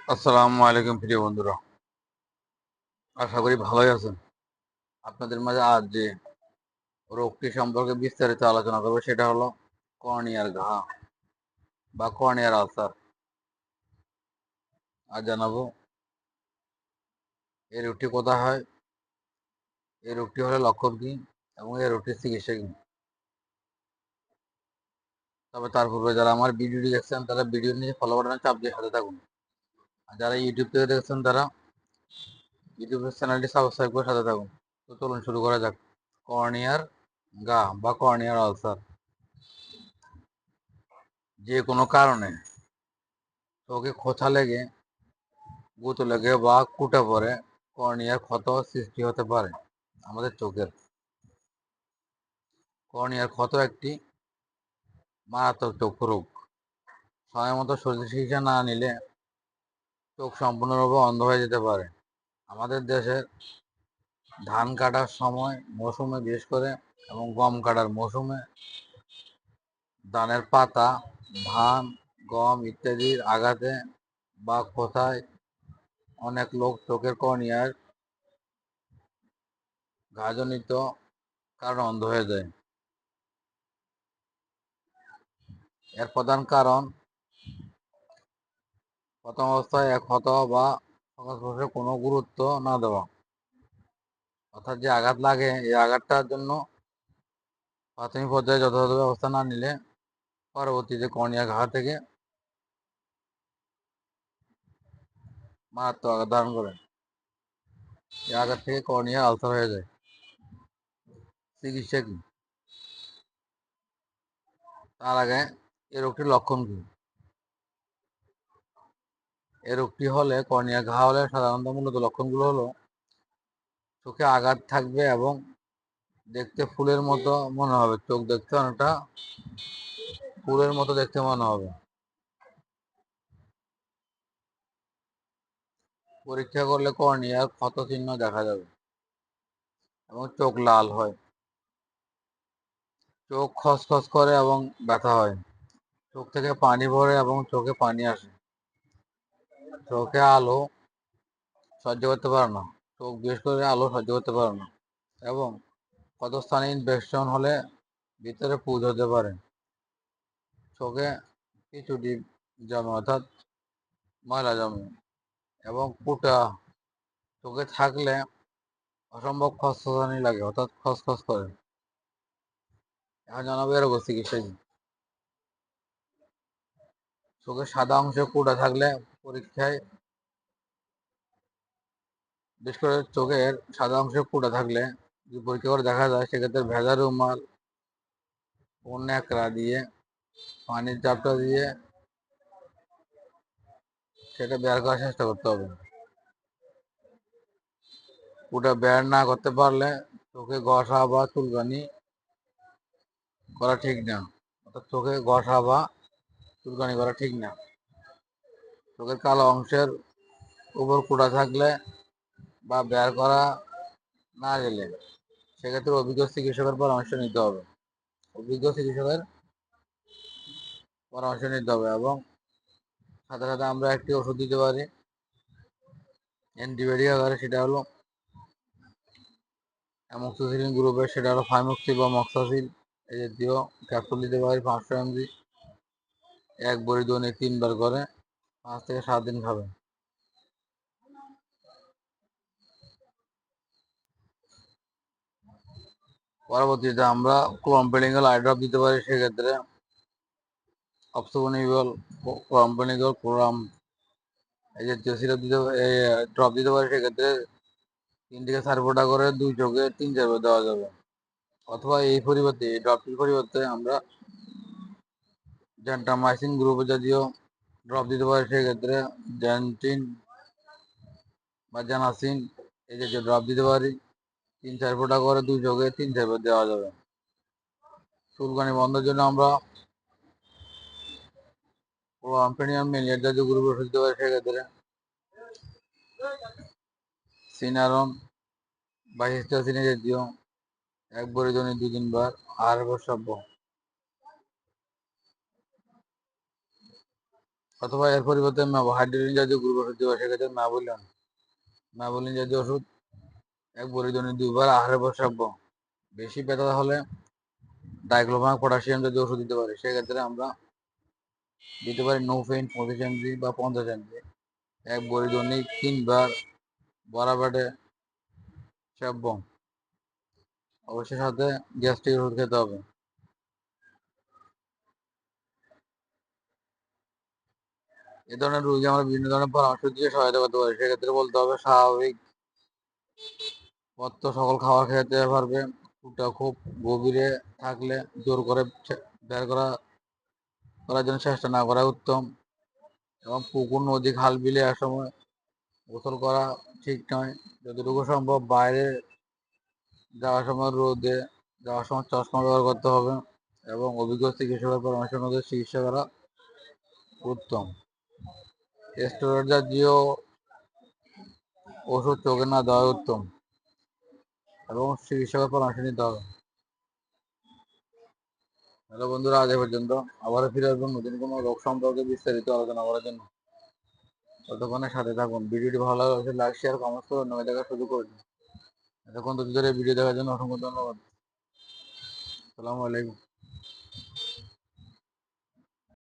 আসসালামু আলাইকুম প্রিয় বন্ধুরা, আশা করি ভালোই আছেন। আপনাদের মাঝে আজ যে রোগটি সম্পর্কে বিস্তারিত আলোচনা করবো সেটা হলো কর্নিয়ার ঘা বা কর্নিয়ার আলসার। আর জানাবো এই রোগটি কোথায় হয়, এই রোগটি হলে লক্ষণ কি এবং এই রোগটির চিকিৎসা কি। তবে তার পূর্বে যারা আমার ভিডিওটি দেখছেন তারা ভিডিও নিয়ে ফলো বাটনে চাপ দিয়ে সাথে থাকুন। আর যারা ইউটিউব থেকে দেখছেন তারা ইউটিউবের চ্যানেলটি সাবস্ক্রাইব করে সাথে থাকুন। তো চলুন শুরু করা যাক। কর্নিয়ার ঘা বা কর্নিয়ার আলসার যে কোনো কারণে চোখে খোঁচা লেগে, গুঁতো লেগে বা কুটে পড়ে কর্নিয়ার ক্ষত সৃষ্টি হতে পারে। আমাদের চোখের কর্নিয়ার ক্ষত একটি মারাত্মক চক্ষু রোগ। সময় মতো শরীর চিকিৎসা না নিলে চোখ সম্পূর্ণরূপে অন্ধ হয়ে যেতে পারে। আমাদের দেশের ধান কাটার সময় মৌসুমে বিশেষ করে এবং গম কাটার মৌসুমে ধানের পাতা, ধান, গম ইত্যাদির আঘাতে বা খোঁচায় অনেক লোক চোখের কর্নিয়ার ঘাজনিত কারণে অন্ধ হয়ে যায়। এর প্রধান কারণ প্রথম অবস্থায় এক ক্ষত বা সংস্পর্শে কোনো গুরুত্ব না দেওয়া, অর্থাৎ যে আঘাত লাগে এই আঘাতটার জন্য প্রাথমিক পর্যায়ে যথাযথ ব্যবস্থা না নিলে পরবর্তীতে কর্নিয়া ঘা থেকে মারাত্মক আঘাত ধারণ করে। এই আঘাত থেকে কর্নিয়া আলসার হয়ে যায়। চিকিৎসা কি? তার আগে এই রোগটির লক্ষণ কি? এই রোগটি হলে কর্নিয়া ঘা হলে সাধারণত মূলত লক্ষণগুলো হলো চোখে আঘাত থাকবে এবং দেখতে ফুলের মতো মনে হবে। চোখ দেখতে অনেকটা ফুলের মতো দেখতে মনে হবে। পরীক্ষা করলে কর্নিয়ার ক্ষত চিহ্ন দেখা যাবে এবং চোখ লাল হয়, চোখ খসখস করে এবং ব্যথা হয়, চোখ থেকে পানি পড়ে এবং চোখে পানি আসে, চোখে আলো সহ্য করতে পারে না, চোখ বিশেষ করে আলো সহ্য করতে পারে না এবং ক্ষতস্থানে ইনফেকশন হলে ভিতরে পুঁজ হতে পারে, চোখে কিছুটি জমে অর্থাৎ ময়লা জমে এবং ফুটা চোখে থাকলে অসম্ভব খসখসানি লাগে অর্থাৎ খসখস করে। এখন জানাবো এরকম চিকিৎসা কি। চোখের সাদা অংশে কুটা থাকলে পরীক্ষায়, বিশেষ করে চোখের সাদা অংশে কুটা থাকলে যদি পরীক্ষা করে দেখা যায় সেক্ষেত্রে ভেজা রুমাল ও ন্যাকড়া দিয়ে পানির চাপটা দিয়ে সেটা বের করার চেষ্টা করতে হবে। কুটা বের না করতে পারলে চোখে ঘষা বা চুলকানি করা ঠিক না, অর্থাৎ চোখে ঘষা বা চুলকানি করা ঠিক না। চোখের কালো অংশের উপর কুটা থাকলে বা বের করা না গেলে সেক্ষেত্রে অভিজ্ঞ চিকিৎসকের পরামর্শ নিতে হবে। অভিজ্ঞ চিকিৎসকের পরামর্শ নিতে হবে এবং সাথে সাথে আমরা একটি ওষুধ দিতে পারি অ্যান্টিবায়োটিক আকারে, সেটা হলো অ্যামোক্সিসিলিন গ্রুপের, সেটা হলো ফাইমোক্সি বা মক্সাসিল এই জাতীয় ক্যাপসুল দিতে পারি 500 mg, এক বড়ি দৈনিক 3 বার করে 5 থেকে 7 দিন খাবেন। পরবর্তীতে আমরা ক্লোমফেনিকল আই ড্রপ দিতে পারি, সেক্ষেত্রে অপসোনিবল, ক্লোমফেনিকল, ক্লোরাম এই জাতীয় সিরাপ দিতে, ড্রপ দিতে পারি, সেক্ষেত্রে 3 থেকে 4 ফোঁটা করে 2 চোখে 3-4 বার দেওয়া যাবে। অথবা এই পরিবর্তে এই ড্রপটির পরিবর্তে আমরা জেন্টামাইসিন গ্রুপের জাতীয় ড্রপ দিতে পারি, সেক্ষেত্রে জেন্টিন বা জেনাসিন এই জাতীয় ড্রপ দিতে পারি, 3-4 ফোঁটা করে 2 চোখে 3-4 বার দেওয়া যাবে। চুলকানি বন্ধের জন্য আমরা ক্লোরামফেনিয়াম মিলিয়েট জাতীয় গ্রুপের ওষুধ দিতে পারি, সেক্ষেত্রে সিনারন বা হিস্টাসিন জাতীয় এক বড়ি দৈনিক 2-3 বার আহার প্রস্রাব্য। অথবা এর পরিবর্তে হাইড্রোজেন জাতীয় গ্রুপ ওষুধ দেওয়া, সেক্ষেত্রে ম্যাবুলিন জাতীয় ওষুধ এক বড়ি দৈনিক 2 বার আহারের পর সেব্য। বেশি ব্যথা হলে ডাইক্লোফেনাক পটাশিয়াম জাতীয় ওষুধ দিতে পারি, সেক্ষেত্রে আমরা দিতে পারি নোফেন 25 mg বা 50 mg এক বড়ি দৈনিক 3 বার বরাবেটে সেব্য। অবশ্যই সাথে গ্যাস্ট্রিক ওষুধ খেতে হবে। এ ধরনের রোগী আমরা বিভিন্ন ধরনের পরামর্শ দিয়ে সহায়তা করতে পারি, সেক্ষেত্রে বলতে হবে স্বাভাবিক পথ্য সকল খাবার খেতে পারবে। ফুটা খুব গভীরে থাকলে জোর করে বের করার জন্য চেষ্টা না করা উত্তম, এবং পুকুর নদী খাল বিলে এক সময় গোসল করা ঠিক নয়। যতটুকু সম্ভব বাইরে যাওয়ার সময় রোদে যাওয়ার সময় চশমা ব্যবহার করতে হবে, এবং অভিজ্ঞ চিকিৎসকের পরামর্শ অনুযায়ী চিকিৎসা করা উত্তম। স্টেরয়েড জাতীয় ওষুধ চোখে না দেওয়া উত্তম, এবং চিকিৎসকের পরামর্শ নিতে হবে। হ্যালো বন্ধুরা, আজ এ পর্যন্ত। আবারও ফিরে আসবেন নতুন কোনো রোগ সম্পর্কে বিস্তারিত আলোচনা করার জন্য। ততক্ষণে সাথে থাকুন। ভিডিওটি ভালো লাগলে লাইক, শেয়ার, কমেন্ট করে অন্য দেখার সুযোগ করে দিন। এতক্ষণ ধরে ভিডিও দেখার জন্য অসংখ্য ধন্যবাদ। আসসালামু আলাইকুম।